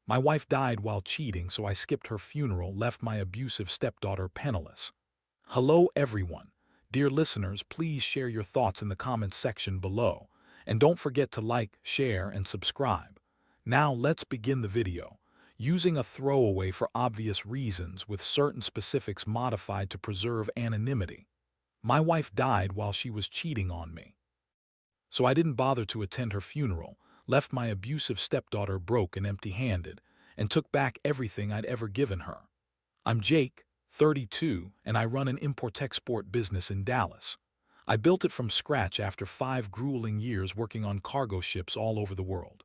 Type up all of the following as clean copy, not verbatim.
My wife died while cheating, so I skipped her funeral, left my abusive stepdaughter penniless. Hello everyone. Dear listeners, please share your thoughts in the comments section below. And don't forget to like, share, and subscribe. Now let's begin the video. Using a throwaway for obvious reasons with certain specifics modified to preserve anonymity. My wife died while she was cheating on me. So I didn't bother to attend her funeral, left my abusive stepdaughter broke and empty-handed, and took back everything I'd ever given her. I'm Jake, 32, and I run an import-export business in Dallas. I built it from scratch after 5 grueling years working on cargo ships all over the world.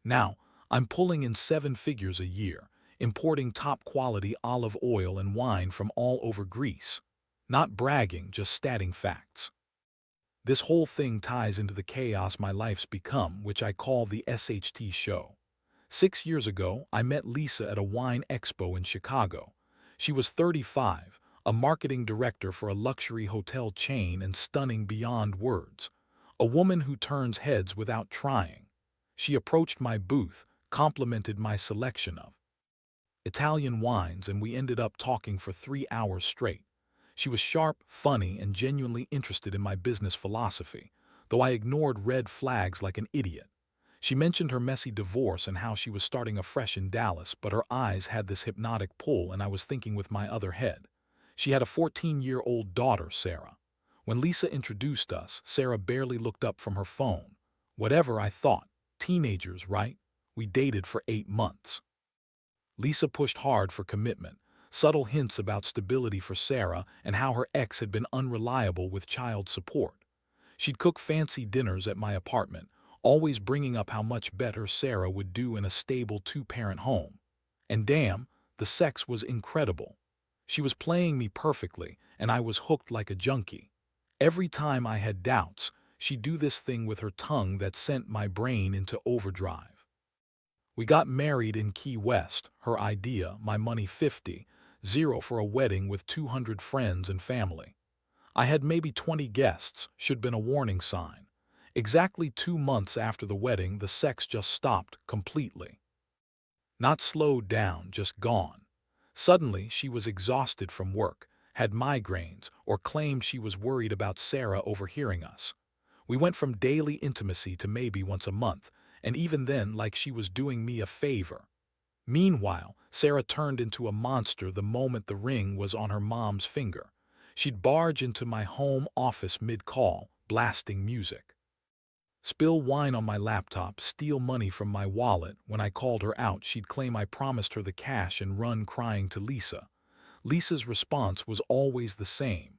Now, I'm pulling in 7 figures a year, importing top-quality olive oil and wine from all over Greece. Not bragging, just stating facts. This whole thing ties into the chaos my life's become, which I call the SHT show. 6 years ago, I met Lisa at a wine expo in Chicago. She was 35, a marketing director for a luxury hotel chain and stunning beyond words. A woman who turns heads without trying. She approached my booth, complimented my selection of Italian wines, and we ended up talking for 3 hours straight. She was sharp, funny, and genuinely interested in my business philosophy, though I ignored red flags like an idiot. She mentioned her messy divorce and how she was starting afresh in Dallas, but her eyes had this hypnotic pull, and I was thinking with my other head. She had a 14-year-old daughter, Sarah. When Lisa introduced us, Sarah barely looked up from her phone. Whatever, I thought. Teenagers, right? We dated for 8 months. Lisa pushed hard for commitment, subtle hints about stability for Sarah and how her ex had been unreliable with child support. She'd cook fancy dinners at my apartment, always bringing up how much better Sarah would do in a stable 2-parent home. And damn, the sex was incredible. She was playing me perfectly, and I was hooked like a junkie. Every time I had doubts, she'd do this thing with her tongue that sent my brain into overdrive. We got married in Key West, her idea, my money 50, zero for a wedding with 200 friends and family. I had maybe 20 guests, should been a warning sign. Exactly 2 months after the wedding, the sex just stopped completely. Not slowed down, just gone. Suddenly, she was exhausted from work, had migraines, or claimed she was worried about Sarah overhearing us. We went from daily intimacy to maybe once a month, and even then like she was doing me a favor. Meanwhile, Sarah turned into a monster the moment the ring was on her mom's finger. She'd barge into my home office mid-call, blasting music. Spill wine on my laptop, steal money from my wallet. When I called her out, she'd claim I promised her the cash and run crying to Lisa. Lisa's response was always the same.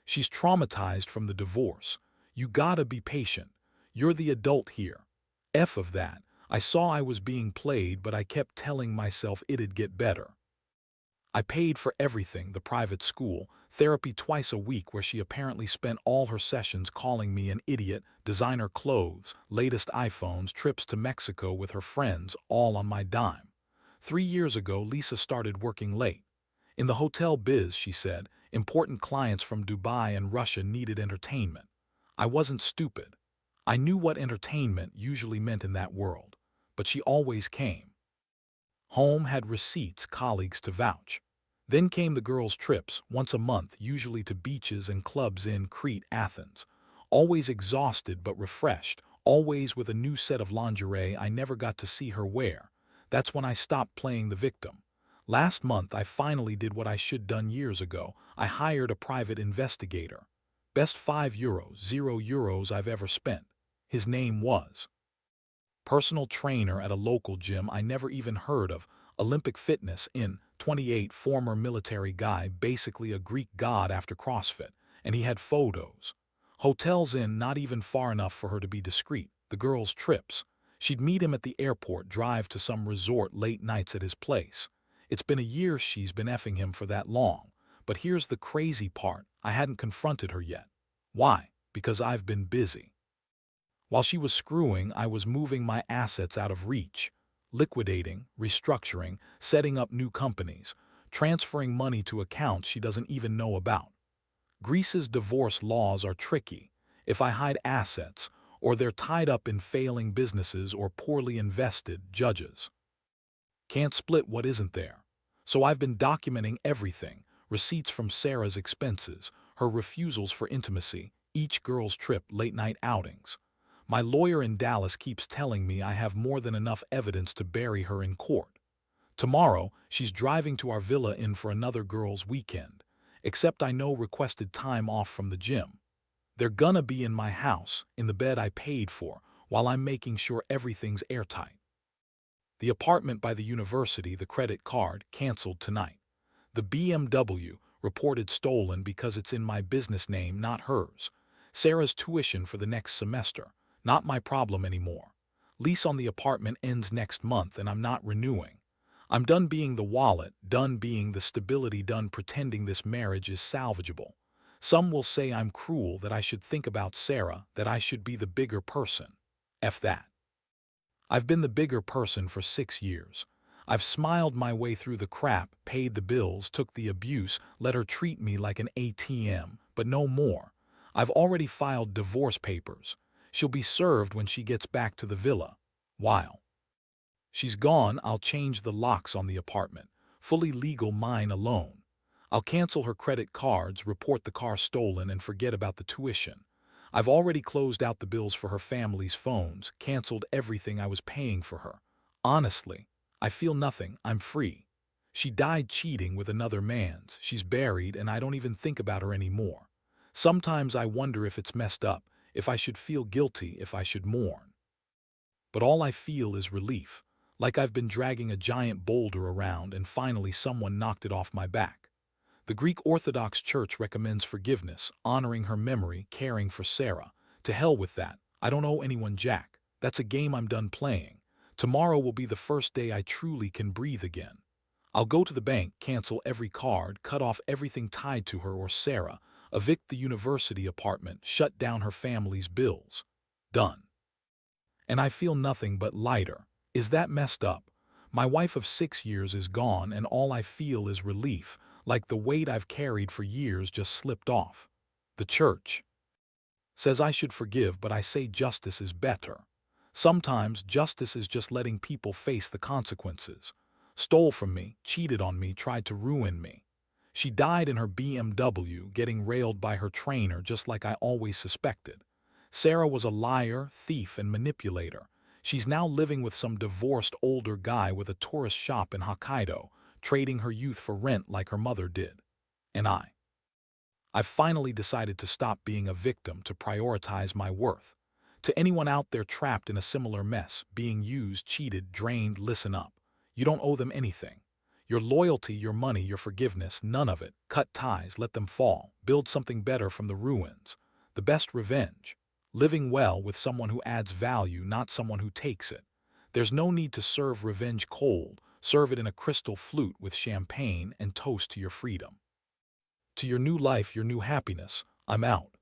She's traumatized from the divorce. You gotta be patient. You're the adult here. F of that. I saw I was being played, but I kept telling myself it'd get better. I paid for everything, the private school, therapy twice a week where she apparently spent all her sessions calling me an idiot, designer clothes, latest iPhones, trips to Mexico with her friends, all on my dime. 3 years ago, Lisa started working late. In the hotel biz, she said, important clients from Dubai and Russia needed entertainment. I wasn't stupid. I knew what entertainment usually meant in that world, but she always came. Home had receipts, colleagues to vouch. Then came the girls' trips, once a month, usually to beaches and clubs in Crete, Athens. Always exhausted but refreshed, always with a new set of lingerie I never got to see her wear. That's when I stopped playing the victim. Last month, I finally did what I should done years ago. I hired a private investigator. Best €5, €0 I've ever spent. His name was personal trainer at a local gym I never even heard of, Olympic Fitness in 28, former military guy, basically a Greek god after CrossFit, and he had photos. Hotels in, not even far enough for her to be discreet. The girls' trips. She'd meet him at the airport, drive to some resort, late nights at his place. It's been a year she's been effing him for that long. But here's the crazy part, I hadn't confronted her yet. Why? Because I've been busy. While she was screwing, I was moving my assets out of reach. Liquidating, restructuring, setting up new companies, transferring money to accounts she doesn't even know about. Greece's divorce laws are tricky. If I hide assets, or they're tied up in failing businesses or poorly invested, judges Can't split what isn't there. So I've been documenting everything, receipts from Sarah's expenses, her refusals for intimacy, each girl's trip, late-night outings. My lawyer in Dallas keeps telling me I have more than enough evidence to bury her in court. Tomorrow, she's driving to our villa in for another girls' weekend, except I know requested time off from the gym. They're gonna be in my house, in the bed I paid for, while I'm making sure everything's airtight. The apartment by the university, the credit card, canceled tonight. The BMW, reported stolen because it's in my business name, not hers. Sarah's tuition for the next semester, not my problem anymore. Lease on the apartment ends next month and I'm not renewing. I'm done being the wallet, done being the stability, done pretending this marriage is salvageable. Some will say I'm cruel, that I should think about Sarah, that I should be the bigger person. F that. I've been the bigger person for 6 years. I've smiled my way through the crap, paid the bills, took the abuse, let her treat me like an ATM, but no more. I've already filed divorce papers. She'll be served when she gets back to the villa. While she's gone, I'll change the locks on the apartment. Fully legal, mine alone. I'll cancel her credit cards, report the car stolen, and forget about the tuition. I've already closed out the bills for her family's phones, canceled everything I was paying for her. Honestly, I feel nothing. I'm free. She died cheating with another man's. She's buried, and I don't even think about her anymore. Sometimes I wonder if it's messed up, if I should feel guilty, if I should mourn. But all I feel is relief, like I've been dragging a giant boulder around and finally someone knocked it off my back. The Greek Orthodox Church recommends forgiveness, honoring her memory, caring for Sarah. To hell with that. I don't owe anyone jack. That's a game I'm done playing. Tomorrow will be the first day I truly can breathe again. I'll go to the bank, cancel every card, cut off everything tied to her or Sarah, evict the university apartment, shut down her family's bills. Done. And I feel nothing but lighter. Is that messed up? My wife of 6 years is gone and all I feel is relief, like the weight I've carried for years just slipped off. The church says I should forgive, but I say justice is better. Sometimes justice is just letting people face the consequences. Stole from me, cheated on me, tried to ruin me. She died in her BMW, getting railed by her trainer, just like I always suspected. Sarah was a liar, thief, and manipulator. She's now living with some divorced older guy with a tourist shop in Hokkaido, trading her youth for rent like her mother did. And I've finally decided to stop being a victim, to prioritize my worth. To anyone out there trapped in a similar mess, being used, cheated, drained, listen up. You don't owe them anything. Your loyalty, your money, your forgiveness, none of it. Cut ties, let them fall. Build something better from the ruins. The best revenge. Living well with someone who adds value, not someone who takes it. There's no need to serve revenge cold. Serve it in a crystal flute with champagne and toast to your freedom. To your new life, your new happiness. I'm out.